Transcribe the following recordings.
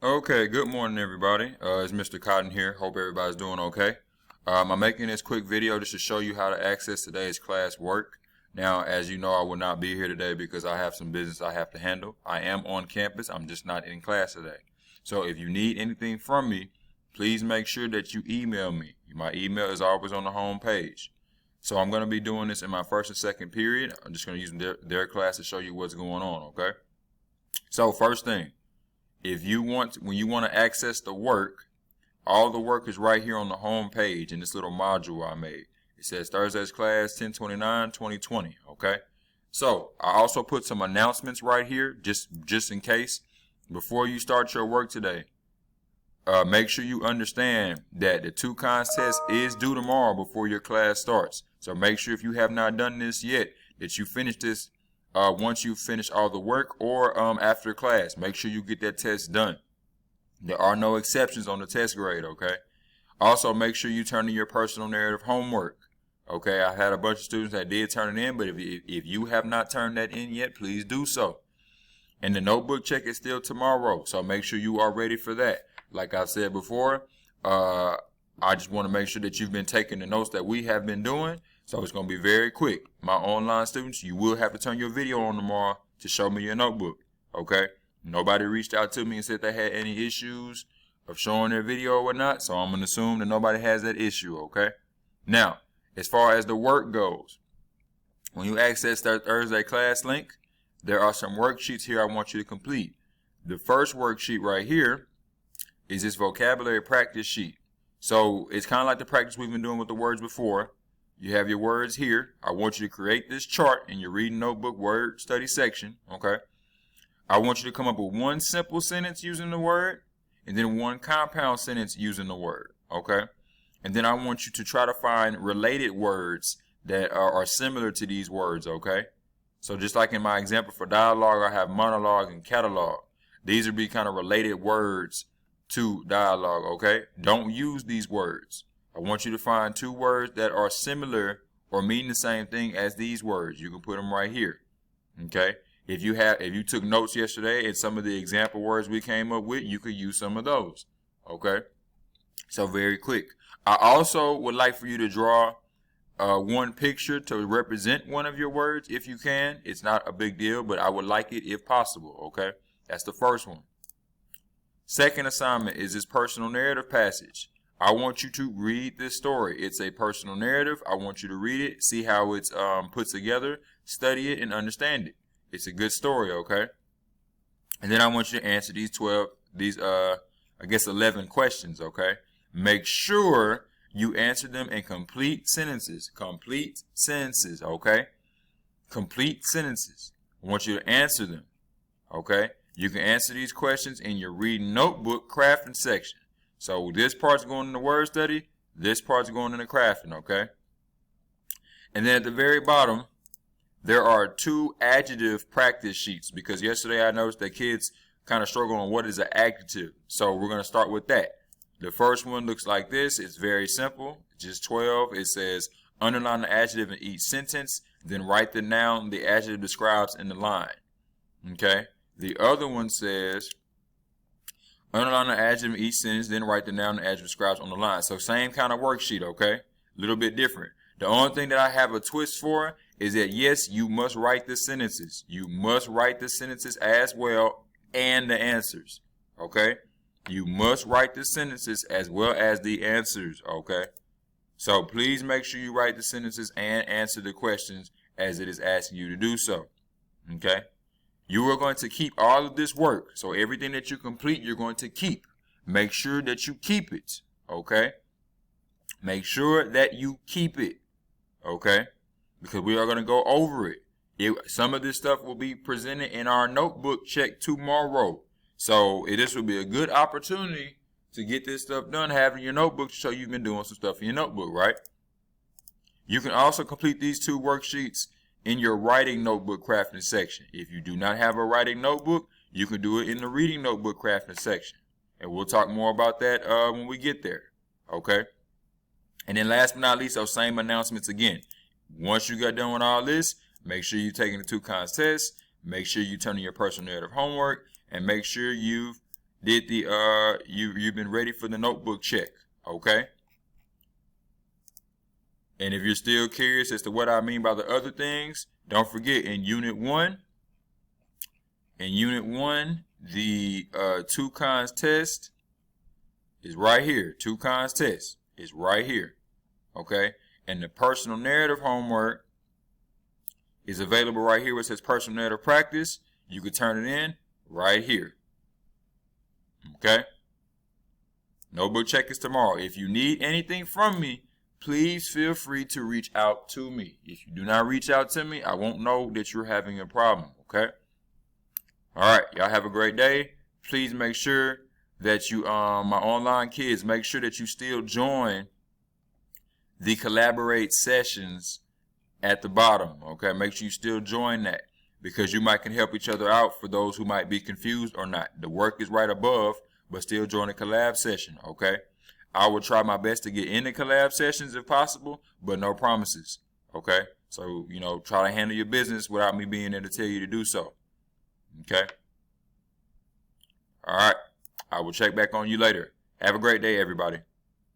Okay, good morning, everybody. It's Mr. Cotton here. Hope everybody's doing okay. I'm making this quick video just to show you how to access today's class work. Now, as you know, I will not be here today because I have some business I have to handle. I am on campus. I'm just not in class today. So if you need anything from me, please make sure that you email me. My email is always on the home page. So I'm going to be doing this in my first and second period. I'm just going to use their class to show you what's going on, okay? So first thing. When you want to access the work, all the work is right here on the home page in this little module I made. It says Thursday's class 10/29/2020. Okay. So I also put some announcements right here just in case. Before you start your work today, make sure you understand that the 2 Cons test is due tomorrow before your class starts. So make sure if you have not done this yet that you finish this. Once you finish all the work or after class, make sure you get that test done. There are no exceptions on the test grade, okay? Also, make sure you turn in your personal narrative homework, okay? I had a bunch of students that did turn it in, but if you have not turned that in yet, please do so. And the notebook check is still tomorrow, so make sure you are ready for that. Like I said before, I just want to make sure that you've been taking the notes that we have been doing. So it's going to be very quick. My online students, you will have to turn your video on tomorrow to show me your notebook, okay? Nobody reached out to me and said they had any issues of showing their video or whatnot, so I'm going to assume that nobody has that issue, okay? Now, as far as the work goes, when you access that Thursday class link, there are some worksheets here I want you to complete. The first worksheet right here is this vocabulary practice sheet. So it's kind of like the practice we've been doing with the words before. You have your words here. I want you to create this chart in your reading notebook word study section, okay? I want you to come up with one simple sentence using the word and then one compound sentence using the word, okay? And then I want you to try to find related words that are similar to these words, okay? So just like in my example for dialogue, I have monologue and catalog. These would be kind of related words to dialogue, okay? Don't use these words. I want you to find 2 words that are similar or mean the same thing as these words. You can put them right here. Okay? If you took notes yesterday and some of the example words we came up with, you could use some of those. Okay? So very quick. I also would like for you to draw one picture to represent one of your words if you can. It's not a big deal, but I would like it if possible. Okay? That's the first one. Second assignment is this personal narrative passage. I want you to read this story. It's a personal narrative. I want you to read it, see how it's put together, study it, and understand it. It's a good story, okay? And then I want you to answer these 11 questions, okay? Make sure you answer them in complete sentences. Complete sentences, okay? Complete sentences. I want you to answer them, okay? You can answer these questions in your reading notebook crafting section. So this part's going in the word study, this part's going in the crafting, okay? And then at the very bottom, there are 2 adjective practice sheets because yesterday I noticed that kids kind of struggle on what is an adjective. So we're going to start with that. The first one looks like this. It's very simple. Just 12. It says underline the adjective in each sentence, then write the noun the adjective describes in the line, okay? The other one says underline the adjective in each sentence, then write the noun the adjective describes on the line. So same kind of worksheet, okay? A little bit different. The only thing that I have a twist for is that, yes, you must write the sentences. You must write the sentences as well and the answers, okay? You must write the sentences as well as the answers, okay? So please make sure you write the sentences and answer the questions as it is asking you to do so, okay? You are going to keep all of this work. So everything that you complete, you're going to keep. Make sure that you keep it. Okay? Make sure that you keep it. Okay? Because we are going to go over it. Some of this stuff will be presented in our notebook check tomorrow. So this will be a good opportunity to get this stuff done, having your notebook to show you've been doing some stuff in your notebook, right? You can also complete these 2 worksheets in your writing notebook crafting section. If you do not have a writing notebook, you can do it in the reading notebook crafting section. And we'll talk more about that when we get there. Okay? And then last but not least, those same announcements again. Once you got done with all this, make sure you're taking the 2 Cons test. Make sure you turn in your personal narrative homework. And make sure you've did the you've been ready for the notebook check, okay? And if you're still curious as to what I mean by the other things, don't forget in Unit 1, the two cons test is right here. Two cons test is right here, okay? And the personal narrative homework is available right here where it says personal narrative practice. You can turn it in right here, okay? Notebook check is tomorrow. If you need anything from me, please feel free to reach out to me. If you do not reach out to me, I won't know that you're having a problem, okay? All right, y'all have a great day. Please make sure that you, my online kids, make sure that you still join the Collaborate sessions at the bottom, okay? Make sure you still join that because you might can help each other out for those who might be confused or not. The work is right above, but still join the collab session, okay? I will try my best to get in the collab sessions if possible, but no promises, okay? So, you know, try to handle your business without me being there to tell you to do so, okay? All right. I will check back on you later. Have a great day, everybody.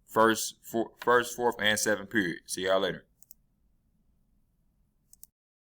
First, fourth, and seventh period. See y'all later.